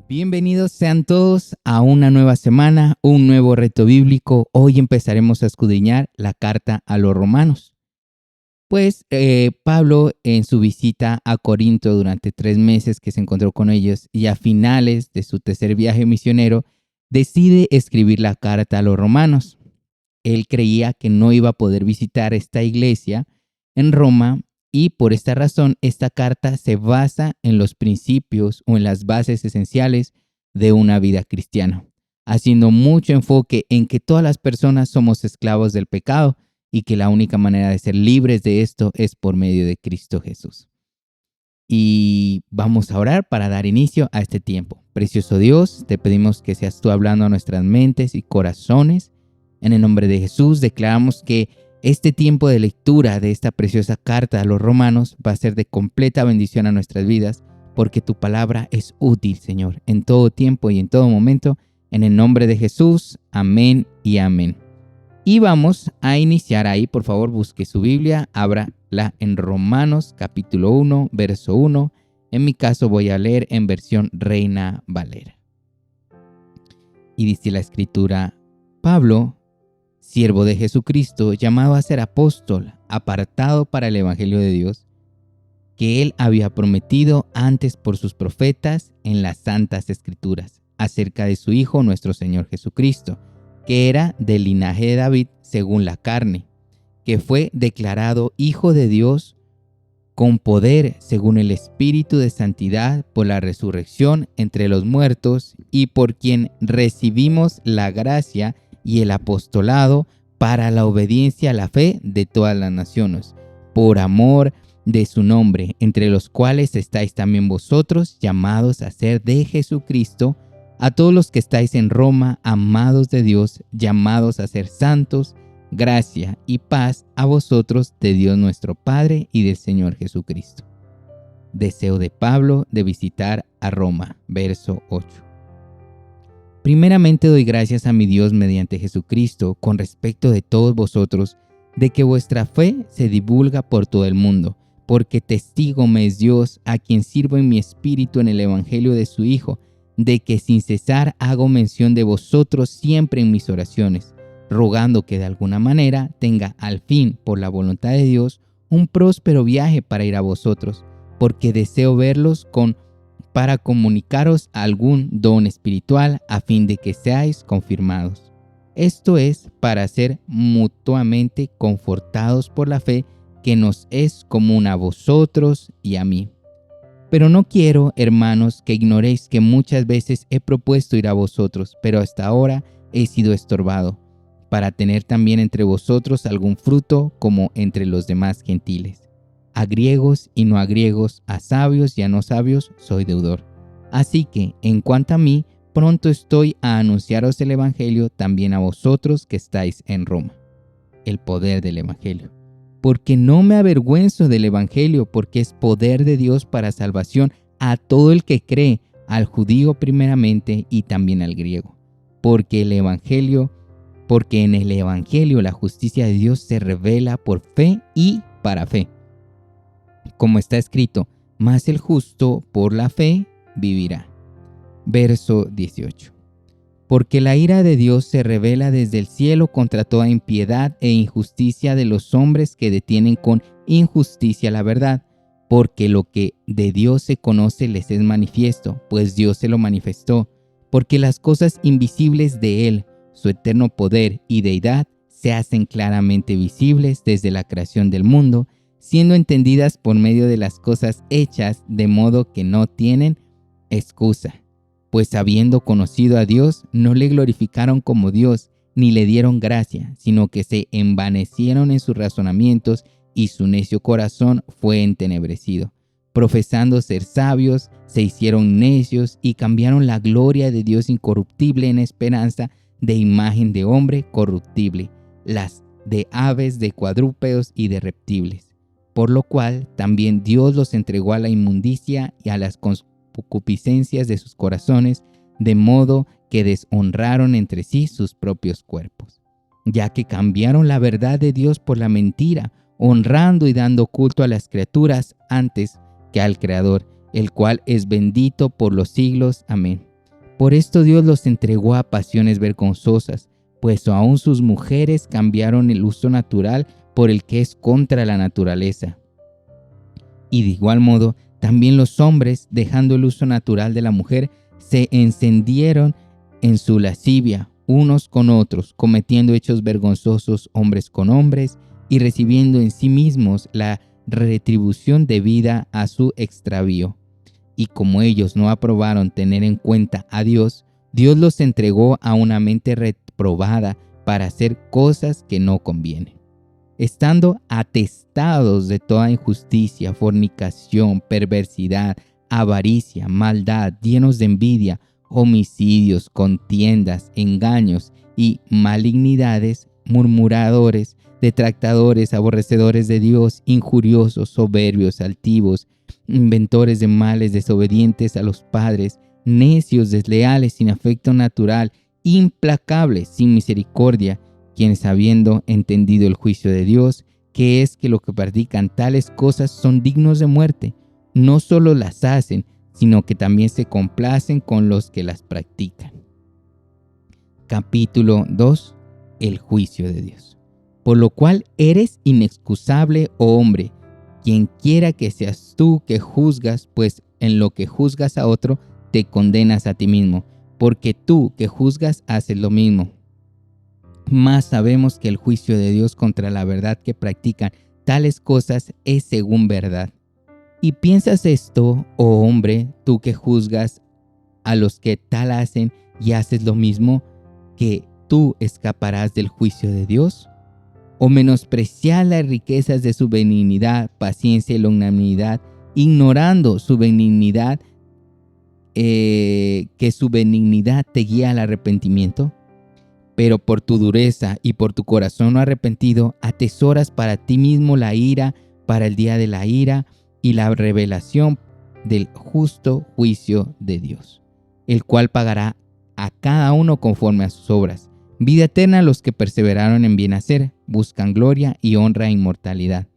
Bienvenidos sean todos a una nueva semana, un nuevo reto bíblico. Hoy empezaremos a escudriñar la carta a los romanos. Pablo en su visita a Corinto durante 3 meses que se encontró con ellos y a finales de su tercer viaje misionero, decide escribir la carta a los romanos. Él creía que no iba a poder visitar esta iglesia en Roma y por esta razón esta carta se basa en los principios o en las bases esenciales de una vida cristiana, haciendo mucho enfoque en que todas las personas somos esclavos del pecado y que la única manera de ser libres de esto es por medio de Cristo Jesús. Y vamos a orar para dar inicio a este tiempo. Precioso Dios, te pedimos que seas tú hablando a nuestras mentes y corazones. En el nombre de Jesús declaramos que este tiempo de lectura de esta preciosa carta a los romanos va a ser de completa bendición a nuestras vidas, porque tu palabra es útil, Señor, en todo tiempo y en todo momento. En el nombre de Jesús, amén y amén. Y vamos a iniciar ahí, por favor, busque su Biblia, ábrala en Romanos capítulo 1, verso 1. En mi caso voy a leer en versión Reina Valera. Y dice la escritura: Pablo, siervo de Jesucristo, llamado a ser apóstol, apartado para el evangelio de Dios, que él había prometido antes por sus profetas en las santas escrituras, acerca de su Hijo nuestro Señor Jesucristo, que era del linaje de David según la carne, que fue declarado Hijo de Dios con poder según el Espíritu de santidad por la resurrección entre los muertos, y por quien recibimos la gracia y el apostolado para la obediencia a la fe de todas las naciones, por amor de su nombre, entre los cuales estáis también vosotros, llamados a ser de Jesucristo, a todos los que estáis en Roma, amados de Dios, llamados a ser santos, gracia y paz a vosotros de Dios nuestro Padre y del Señor Jesucristo. Deseo de Pablo de visitar a Roma, verso 8. Primeramente doy gracias a mi Dios mediante Jesucristo con respecto de todos vosotros, de que vuestra fe se divulga por todo el mundo, porque testigo me es Dios, a quien sirvo en mi espíritu en el evangelio de su Hijo, de que sin cesar hago mención de vosotros siempre en mis oraciones, rogando que de alguna manera tenga al fin, por la voluntad de Dios, un próspero viaje para ir a vosotros, porque deseo verlos para comunicaros algún don espiritual a fin de que seáis confirmados. Esto es para ser mutuamente confortados por la fe que nos es común a vosotros y a mí. Pero no quiero, hermanos, que ignoréis que muchas veces he propuesto ir a vosotros, pero hasta ahora he sido estorbado, para tener también entre vosotros algún fruto como entre los demás gentiles. A griegos y no a griegos, a sabios y a no sabios, soy deudor. Así que, en cuanto a mí, pronto estoy a anunciaros el evangelio también a vosotros que estáis en Roma. El poder del evangelio. Porque no me avergüenzo del evangelio, porque es poder de Dios para salvación a todo el que cree, al judío primeramente y también al griego. Porque en el evangelio la justicia de Dios se revela por fe y para fe. Como está escrito: mas el justo por la fe vivirá. Verso 18. Porque la ira de Dios se revela desde el cielo contra toda impiedad e injusticia de los hombres que detienen con injusticia la verdad, porque lo que de Dios se conoce les es manifiesto, pues Dios se lo manifestó, porque las cosas invisibles de Él, su eterno poder y deidad, se hacen claramente visibles desde la creación del mundo, siendo entendidas por medio de las cosas hechas, de modo que no tienen excusa. Pues habiendo conocido a Dios, no le glorificaron como Dios, ni le dieron gracia, sino que se envanecieron en sus razonamientos, y su necio corazón fue entenebrecido. Profesando ser sabios, se hicieron necios y cambiaron la gloria de Dios incorruptible en esperanza de imagen de hombre corruptible, las de aves, de cuadrúpedos y de reptiles. Por lo cual también Dios los entregó a la inmundicia y a las concupiscencias de sus corazones, de modo que deshonraron entre sí sus propios cuerpos, ya que cambiaron la verdad de Dios por la mentira, honrando y dando culto a las criaturas antes que al Creador, el cual es bendito por los siglos. Amén. Por esto Dios los entregó a pasiones vergonzosas, pues aún sus mujeres cambiaron el uso natural por el que es contra la naturaleza. Y de igual modo, también los hombres, dejando el uso natural de la mujer, se encendieron en su lascivia unos con otros, cometiendo hechos vergonzosos hombres con hombres y recibiendo en sí mismos la retribución debida a su extravío. Y como ellos no aprobaron tener en cuenta a Dios, Dios los entregó a una mente reprobada para hacer cosas que no convienen, estando atestados de toda injusticia, fornicación, perversidad, avaricia, maldad, llenos de envidia, homicidios, contiendas, engaños y malignidades, murmuradores, detractadores, aborrecedores de Dios, injuriosos, soberbios, altivos, inventores de males, desobedientes a los padres, necios, desleales, sin afecto natural, implacables, sin misericordia, quienes habiendo entendido el juicio de Dios, que es que lo que practican tales cosas son dignos de muerte, no solo las hacen, sino que también se complacen con los que las practican. Capítulo 2. El juicio de Dios. Por lo cual eres inexcusable, oh hombre, quien quiera que seas tú que juzgas, pues en lo que juzgas a otro, te condenas a ti mismo, porque tú que juzgas haces lo mismo. Mas sabemos que el juicio de Dios contra la verdad que practican tales cosas es según verdad. ¿Y piensas esto, oh hombre, tú que juzgas a los que tal hacen y haces lo mismo, que tú escaparás del juicio de Dios? ¿O menospreciar las riquezas de su benignidad, paciencia y longanimidad, ignorando su benignidad, que su benignidad te guía al arrepentimiento? Pero por tu dureza y por tu corazón no arrepentido, atesoras para ti mismo la ira para el día de la ira y la revelación del justo juicio de Dios, el cual pagará a cada uno conforme a sus obras. Vida eterna a los que perseveraron en bien hacer, buscan gloria y honra e inmortalidad.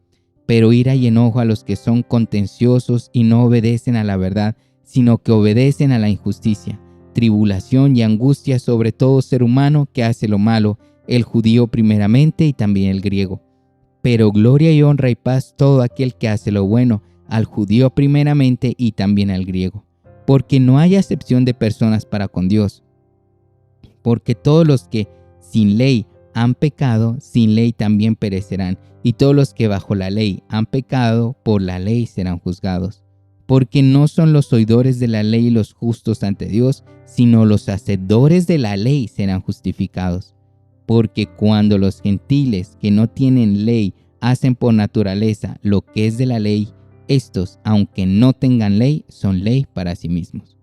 Pero ira y enojo a los que son contenciosos y no obedecen a la verdad, sino que obedecen a la injusticia. Tribulación y angustia sobre todo ser humano que hace lo malo, el judío primeramente y también el griego. Pero gloria y honra y paz todo aquel que hace lo bueno, al judío primeramente y también al griego. Porque no hay acepción de personas para con Dios. Porque todos los que sin ley han pecado, sin ley también perecerán, y todos los que bajo la ley han pecado, por la ley serán juzgados. Porque no son los oidores de la ley los justos ante Dios, sino los hacedores de la ley serán justificados. Porque cuando los gentiles que no tienen ley hacen por naturaleza lo que es de la ley, estos, aunque no tengan ley, son ley para sí mismos,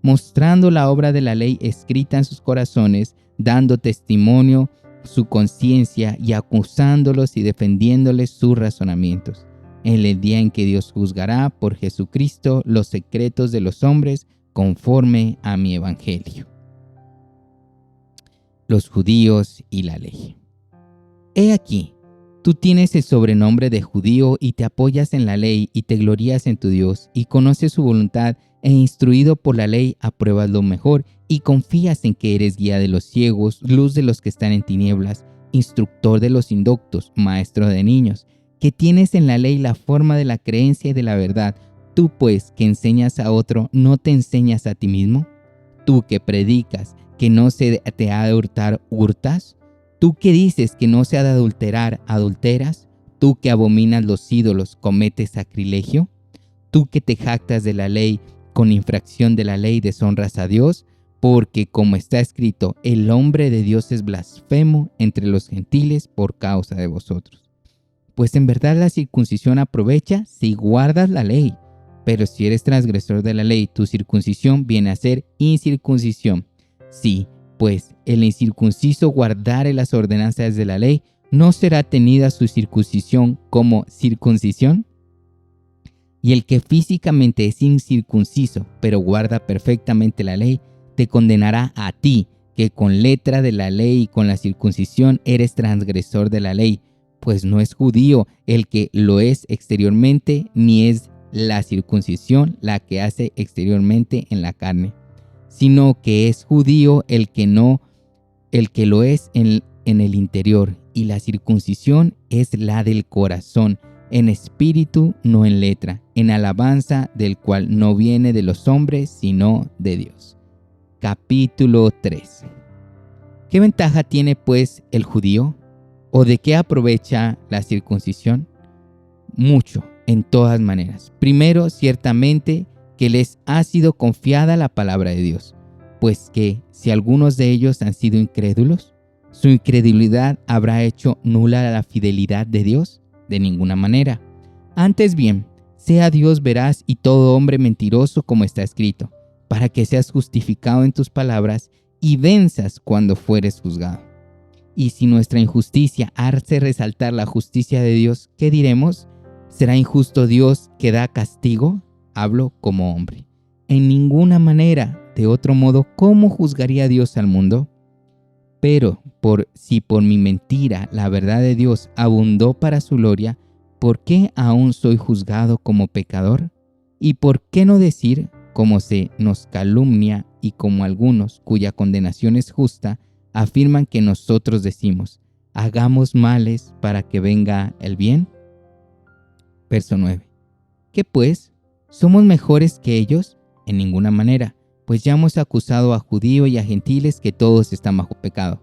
mostrando la obra de la ley escrita en sus corazones, dando testimonio su conciencia y acusándolos y defendiéndoles sus razonamientos, en el día en que Dios juzgará por Jesucristo los secretos de los hombres conforme a mi evangelio. Los judíos y la ley. He aquí, tú tienes el sobrenombre de judío y te apoyas en la ley y te glorías en tu Dios y conoces su voluntad e instruido por la ley apruebas lo mejor y confías en que eres guía de los ciegos, luz de los que están en tinieblas, instructor de los indoctos, maestro de niños, que tienes en la ley la forma de la creencia y de la verdad. Tú pues que enseñas a otro, ¿no te enseñas a ti mismo? Tú que predicas que no se te ha de hurtar, ¿hurtas? Tú que dices que no se ha de adulterar, ¿adulteras? Tú que abominas los ídolos, ¿cometes sacrilegio? Tú que te jactas de la ley, con infracción de la ley deshonras a Dios, porque como está escrito, el hombre de Dios es blasfemo entre los gentiles por causa de vosotros. Pues en verdad la circuncisión aprovecha si guardas la ley, pero si eres transgresor de la ley, tu circuncisión viene a ser incircuncisión. Sí, pues el incircunciso guardare las ordenanzas de la ley, ¿no será tenida su circuncisión como circuncisión? Y el que físicamente es incircunciso, pero guarda perfectamente la ley, te condenará a ti, que con letra de la ley y con la circuncisión eres transgresor de la ley, pues no es judío el que lo es exteriormente, ni es la circuncisión la que hace exteriormente en la carne, sino que es judío el que lo es en el interior, y la circuncisión es la del corazón, en espíritu, no en letra, en alabanza del cual no viene de los hombres, sino de Dios. Capítulo 3. ¿Qué ventaja tiene pues el judío? ¿O de qué aprovecha la circuncisión? Mucho, en todas maneras. Primero, ciertamente, que les ha sido confiada la palabra de Dios, pues que si algunos de ellos han sido incrédulos, ¿su incredulidad habrá hecho nula la fidelidad de Dios? De ninguna manera. Antes bien, sea Dios veraz y todo hombre mentiroso, como está escrito, para que seas justificado en tus palabras y venzas cuando fueres juzgado. Y si nuestra injusticia hace resaltar la justicia de Dios, ¿qué diremos? ¿Será injusto Dios que da castigo? Hablo como hombre. En ninguna manera. De otro modo, ¿cómo juzgaría Dios al mundo? Pero si por mi mentira la verdad de Dios abundó para su gloria, ¿por qué aún soy juzgado como pecador? ¿Y por qué no decir, como se nos calumnia y como algunos, cuya condenación es justa, afirman que nosotros decimos, hagamos males para que venga el bien? Verso 9. ¿Qué pues? ¿Somos mejores que ellos? En ninguna manera, pues ya hemos acusado a judíos y a gentiles que todos están bajo pecado.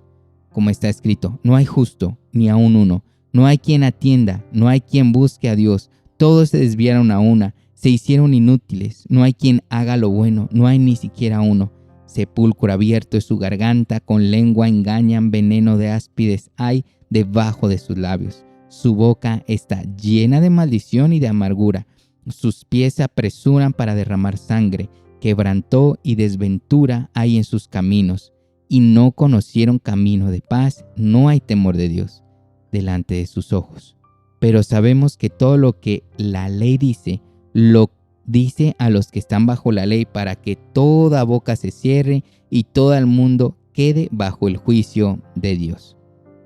Como está escrito, no hay justo, ni aun uno, no hay quien atienda, no hay quien busque a Dios, todos se desviaron a una, se hicieron inútiles, no hay quien haga lo bueno, no hay ni siquiera uno. Sepulcro abierto es su garganta, con lengua engañan, veneno de áspides hay debajo de sus labios. Su boca está llena de maldición y de amargura, sus pies se apresuran para derramar sangre, quebrantó y desventura hay en sus caminos, y no conocieron camino de paz, no hay temor de Dios delante de sus ojos. Pero sabemos que todo lo que la ley dice, lo dice a los que están bajo la ley, para que toda boca se cierre y todo el mundo quede bajo el juicio de Dios.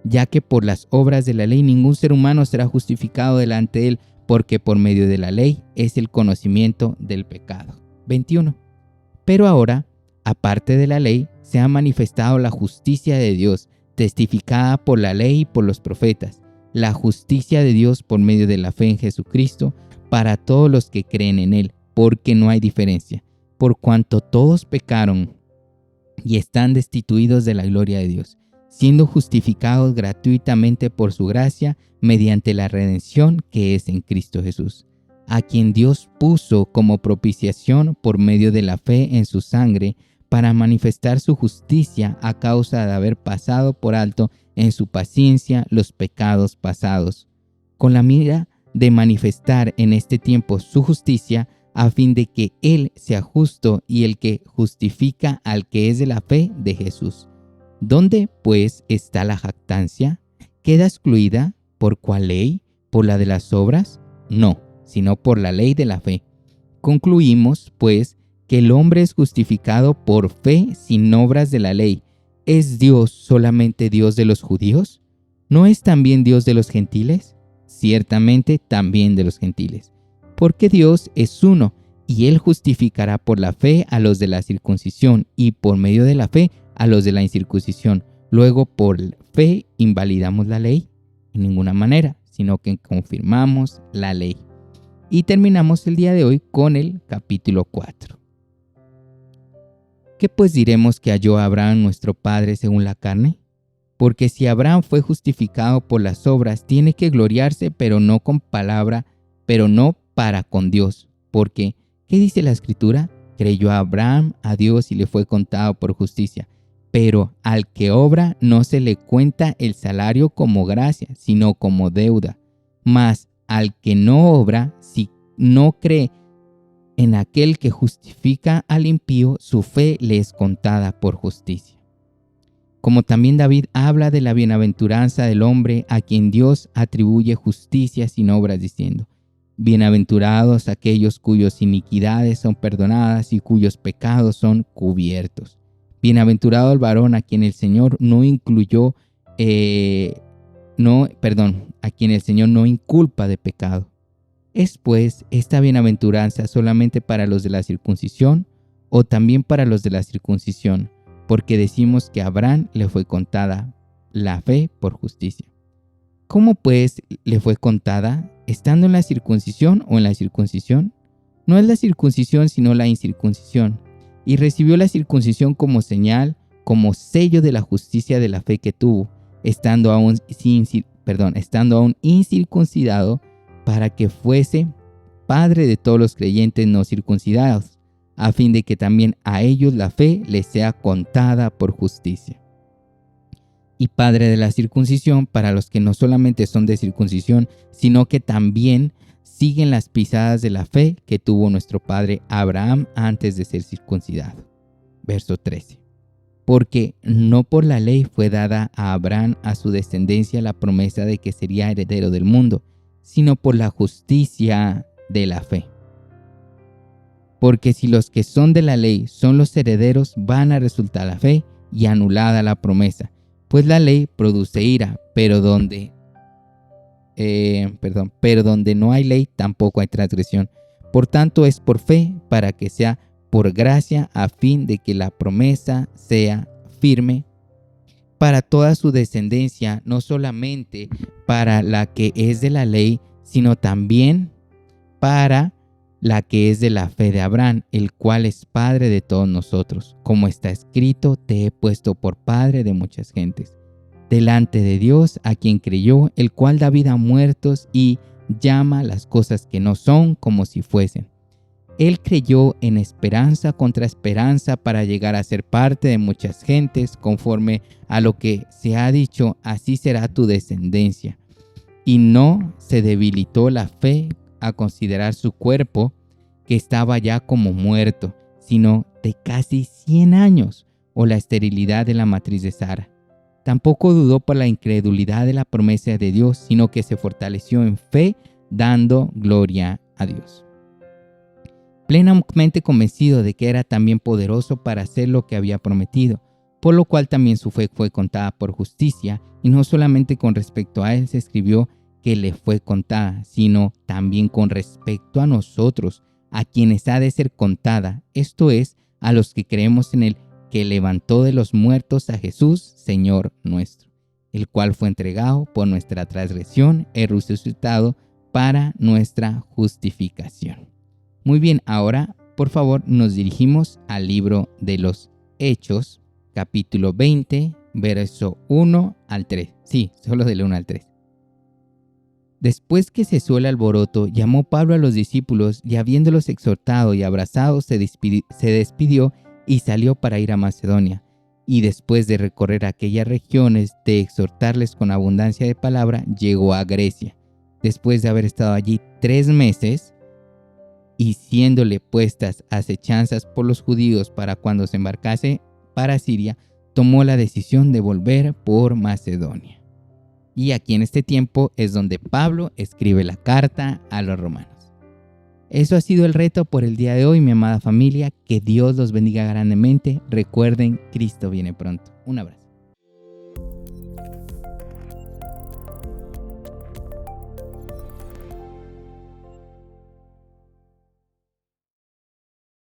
Ya que por las obras de la ley ningún ser humano será justificado delante de él, porque por medio de la ley es el conocimiento del pecado. 21. Pero ahora, aparte de la ley, se ha manifestado la justicia de Dios, testificada por la ley y por los profetas, la justicia de Dios por medio de la fe en Jesucristo, para todos los que creen en Él, porque no hay diferencia, por cuanto todos pecaron y están destituidos de la gloria de Dios, siendo justificados gratuitamente por su gracia, mediante la redención que es en Cristo Jesús, a quien Dios puso como propiciación por medio de la fe en su sangre, para manifestar su justicia a causa de haber pasado por alto en su paciencia los pecados pasados, con la mira de manifestar en este tiempo su justicia, a fin de que Él sea justo y el que justifica al que es de la fe de Jesús. ¿Dónde, pues, está la jactancia? ¿Queda excluida? ¿Por cuál ley? ¿Por la de las obras? No, sino por la ley de la fe. Concluimos, pues, que el hombre es justificado por fe sin obras de la ley. ¿Es Dios solamente Dios de los judíos? ¿No es también Dios de los gentiles? Ciertamente también de los gentiles. Porque Dios es uno, y Él justificará por la fe a los de la circuncisión, y por medio de la fe a los de la incircuncisión. Luego, ¿por fe invalidamos la ley? En ninguna manera, sino que confirmamos la ley. Y terminamos el día de hoy con el capítulo 4. ¿Qué pues diremos que halló Abraham nuestro padre según la carne? Porque si Abraham fue justificado por las obras, tiene que gloriarse, pero no con palabra, pero no para con Dios. Porque, ¿qué dice la Escritura? Creyó Abraham a Dios y le fue contado por justicia. Pero al que obra no se le cuenta el salario como gracia, sino como deuda. Mas al que no obra, si no cree en aquel que justifica al impío, su fe le es contada por justicia. Como también David habla de la bienaventuranza del hombre a quien Dios atribuye justicia sin obras, diciendo: bienaventurados aquellos cuyas iniquidades son perdonadas y cuyos pecados son cubiertos. Bienaventurado el varón a quien el Señor no inculpa de pecado. ¿Es pues esta bienaventuranza solamente para los de la circuncisión o también para los de la circuncisión, porque decimos que a Abraham le fue contada la fe por justicia. ¿Cómo pues le fue contada? ¿Estando en la circuncisión o en la circuncisión? No es la circuncisión sino la incircuncisión. Y recibió la circuncisión como señal, como sello de la justicia de la fe que tuvo, estando aún incircuncidado, para que fuese padre de todos los creyentes no circuncidados, a fin de que también a ellos la fe les sea contada por justicia. Y padre de la circuncisión para los que no solamente son de circuncisión, sino que también siguen las pisadas de la fe que tuvo nuestro padre Abraham antes de ser circuncidado. Verso 13. Porque no por la ley fue dada a Abraham a su descendencia la promesa de que sería heredero del mundo, sino por la justicia de la fe. Porque si los que son de la ley son los herederos, van a resultar la fe y anulada la promesa, pues la ley produce ira, pero donde no hay ley tampoco hay transgresión. Por tanto es por fe, para que sea por gracia, a fin de que la promesa sea firme para toda su descendencia, no solamente para la que es de la ley, sino también para la que es de la fe de Abraham, el cual es padre de todos nosotros. Como está escrito, te he puesto por padre de muchas gentes, delante de Dios, a quien creyó, el cual da vida a muertos y llama las cosas que no son como si fuesen. Él creyó en esperanza contra esperanza para llegar a ser parte de muchas gentes, conforme a lo que se ha dicho, así será tu descendencia. Y no se debilitó la fe a considerar su cuerpo, que estaba ya como muerto, sino de casi 100 años, o la esterilidad de la matriz de Sara. Tampoco dudó por la incredulidad de la promesa de Dios, sino que se fortaleció en fe, dando gloria a Dios. Plenamente convencido de que era también poderoso para hacer lo que había prometido, por lo cual también su fe fue contada por justicia, y no solamente con respecto a él se escribió que le fue contada, sino también con respecto a nosotros, a quienes ha de ser contada, esto es, a los que creemos en él, que levantó de los muertos a Jesús, Señor nuestro, el cual fue entregado por nuestra transgresión y resucitado para nuestra justificación. Muy bien, ahora por favor nos dirigimos al libro de los Hechos, capítulo 20, verso 1 al 3. Sí, solo del 1 al 3. Después que cesó el alboroto, llamó Pablo a los discípulos y habiéndolos exhortado y abrazado, se despidió y salió para ir a Macedonia. Y después de recorrer aquellas regiones, de exhortarles con abundancia de palabra, llegó a Grecia. Después de haber estado allí 3 meses, y siéndole puestas acechanzas por los judíos para cuando se embarcase para Siria, tomó la decisión de volver por Macedonia. Y aquí en este tiempo es donde Pablo escribe la carta a los romanos. Eso ha sido el reto por el día de hoy, mi amada familia. Que Dios los bendiga grandemente. Recuerden, Cristo viene pronto. Un abrazo.